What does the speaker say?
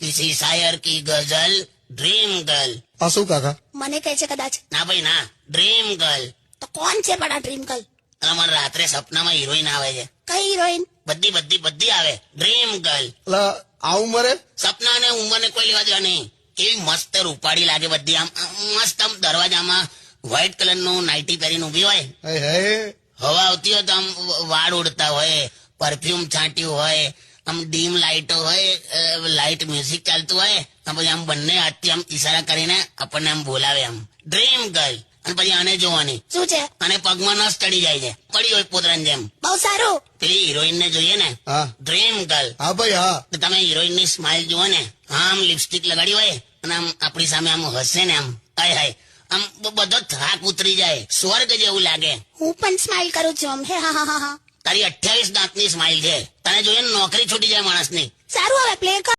किसी शायर की गजल ड्रीम गर्ल। આ શું કાકા? મને કહે છે કદાચ. ના ભાઈ ના, ડ્રીમ ગર્લ. તો કોણ છે પણ આ ડ્રીમ ગર્લ? મને રાત્રે સપનામાં હિરોઈન આવે છે. કઈ હિરોઈન? બધી બધી બધી આવે, ડ્રીમ ગર્લ. એટલે આ ઉંમરે? સપના અને ઉંમરને કોઈ લેવા દેવા નહીં. કેવી મસ્ત રૂપાળી લાગે બધી, આમ મસ્ત આમ દરવાજામાં વ્હાઈટ કલરનું નાઇટી પહેરીને ઉભી હોય, હે હવા આવતી હોય તો આમ વાળ ઉડતા હોય, પરફ્યુમ છાંટ્યું હોય, આમ ડીમ લાઇટો હોય, લાઇટ મ્યુઝિક ચાલતું હોય, પછી આમ બંને હાથથી આમ ઈશારા કરીને આપણને આમ બોલાવે, આમ ડ્રીમ ગર્લ. અને પછી આને જોવાની, શું છે? અને પગમાં નસ ચડી જાય છે, પડી હોય પોતરાની જેમ. બહુ સારું. પેલી હિરોઈન ને જોઈએ ને, હા ડ્રીમ ગર્લ. હા ભાઈ હા. તો તમે હિરોઈન ની સ્માઇલ જુઓ ને, આમ લિપસ્ટિક લગાડી હોય અને આમ આપણી સામે આમ હસે ને, આમ હાય હાય, આમ બધો થાક ઉતરી જાય, સ્વર્ગ જેવું લાગે. હું પણ સ્માઇલ કરું છું આમ. હે હા હા હા. તારી 28 દાંતની સ્માઇલ છે, તને જોઈએ ને નોકરી છૂટી જાય માણસની. સારું, હવે પ્લે કર.